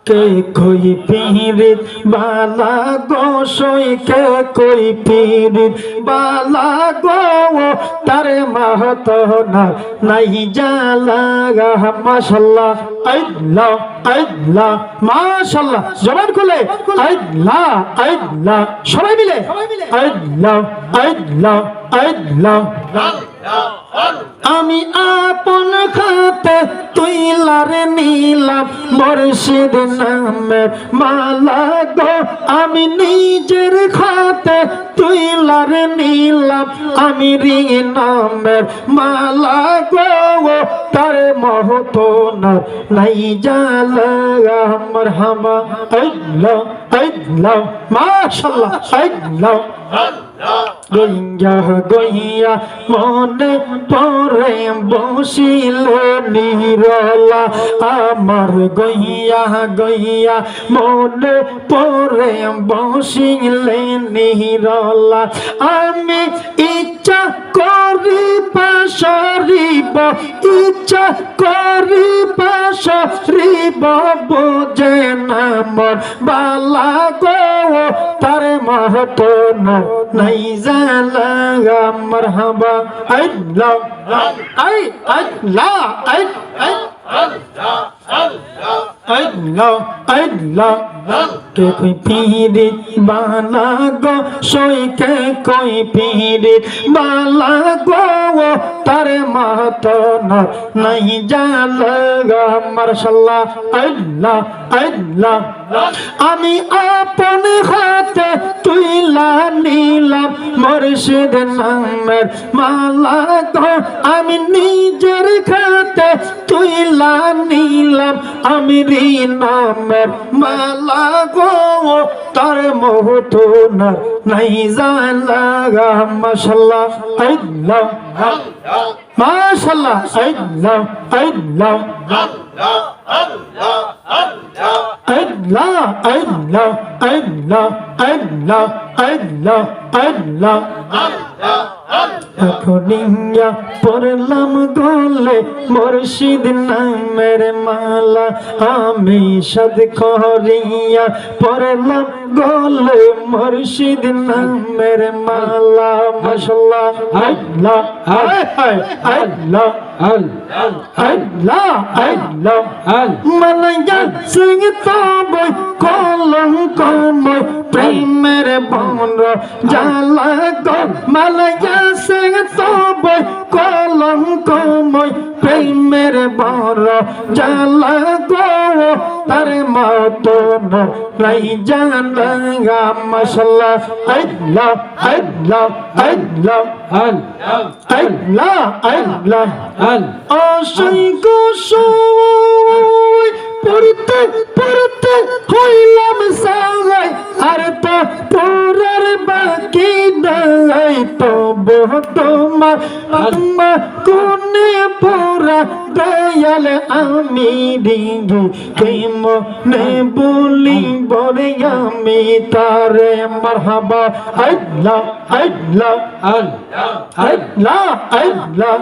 কে কই পীরিত বালা গো সই কে কই পীরিত বালা গো তার মাহত না নাই জালা মাশাআল্লাহ আল্লাহ আল্লাহ মাশাআল্লাহ জবান খুলে আল্লাহ আল্লাহ সবাই মিলে আল্লাহ আল্লাহ আল্লাহ আমি আপন খাতে তুইলারে নিলাম মুর্শিদ নামের মালা গো আমি নিজের খাতে তুইলারে নিলাম আমি রি নামের মালা গো তার মহত না নাই জালা মারহাবা আল্লাহ আল্লাহ মাশাআল্লাহ আল্লাহ গইয়া গইয়া মনে পরে বসিলে নিরলা আমার গইয়া গইয়া মনে পরে বসিলে নিরলা আমি ইচ্ছা করি পাশরিব ইচ্ছা করি পাশরিব বোঝে না মোর বালা গো তার মহত না নাই জালা মারহাবা আল্লাহ আই আল্লাহ আই আল্লাহ আল্লাহ কে কই পীরিত বালা গো সই কে কই পীরিত বালা গো তার মাহত না নাই জালা মাশাআল্লাহ আল্লাহ আল্লাহ আমি আপন হাতে তুইলা নিলাম মুর্শিদ নামের মালা গো আমি নিজের খাতে তুইলা নিলাম আমি রি নামের মালা গো তার মহত না নাই জালা মাশাআল্লাহ আল্লাহ মাশাআল্লাহ আল্লাহ আল্লাহ আল্লাহ আল্লাহ আল্লাহ আল্লাহ আল্লাহ আল্লাহ এখনিয়া পড়লাম গলে মুর্শিদ নামের মালা আমি সাদ করিয়া পড়লাম গলে মুর্শিদ নামের মালা মাশাআল্লাহ আল্লাহ আল্লাহ আল্লাহ আল্লাহ মালায়া সিং তবই কলঙ্কময় প্রেমের বন্র জালা গো মালায়া সিং তবই কলঙ্কময় প্রেমের বন্র জালা গো তার মত নাই জানা মাশাআল্লাহ আল্লাহ আল্লাহ আল্লাহ আল্লাহ আল্লাহ অসংখ্য সময় পড়তে পড়তে হইলাম সাগাই আর তো পুরার বাকি নাই তো তোমার আম্মা কোনে পুরা দয়াল আমি দিগি কেম নে বলি বলে আমি তারে মারহাবা আল্লাহ আল্লাহ আল্লাহ আল্লাহ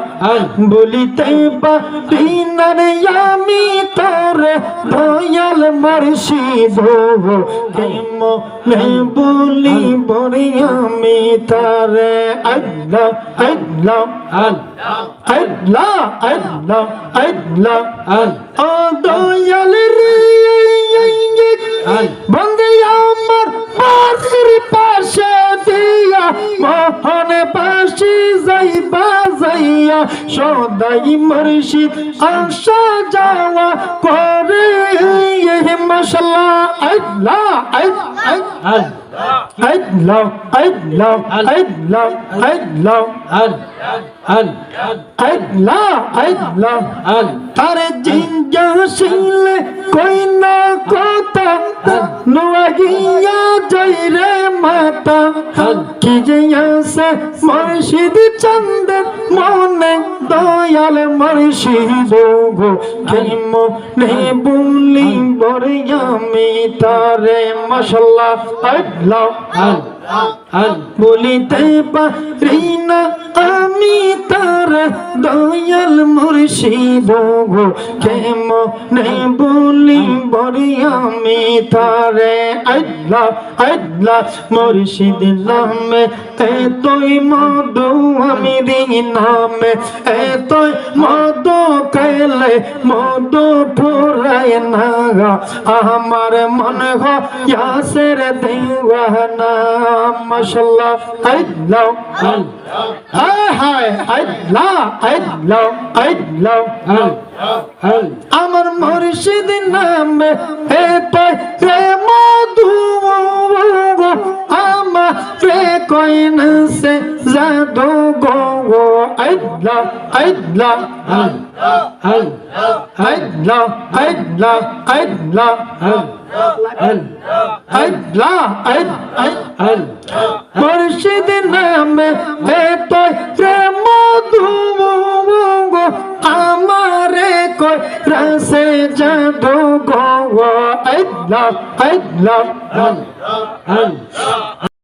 বলিতে পারি না রে আমি তারে দয়াল মুর্শিদ কেম নে বলি বলে আমি তারে আল্লাহ আল্লাহ আল্লাহ আল্লাহ আল্লাহ ও দয়াল রে বন্দে আমার পাশের পাশে দিয়া মোহন পাশে যাইবা যাইয়া সদাই মুর্শিদ আশা যাওয়া করে মাশাআল্লাহ আল্লাহ আল্লাহ আল্লাহ আল্লাহ আল্লাহ আল্লাহ আল্লাহ তার জিঞ্জা শিলে কই না কথা নোয়াগিয়া যাই রে মাতা কি যে আসে মুর্শিদ চন্দের মনে দয়াল মুর্শিদ গো কেম নে বলি বরে আমি তারে মাশাআল্লাহ আল্লাহ বলিতে পারি না আমি তার দয়াল মুর্শিদ গো কেমনে বলি বলি আমি তারে আল্লাহ আল্লাহ মুর্শিদ নামে এতই মধু আমি নামে এতই মধু খেলে মধু ফুরায় না আমার মন ইয়াসের দেওয়ানা মাশাআল্লাহ আল্লাহ হায় হায় আল্লাহ আল্লাহ আল্লাহ আমার মুর্শিদ নামে এতই মধু আমারে কইন সে জাদু গো আল্লাহ আল্লাহ আল্লাহ আল্লাহ আল্লাহ মুর্শিদ নামে এতই মধু আমারে কই রসে জাদু গো আল্লাহ আল্লাহ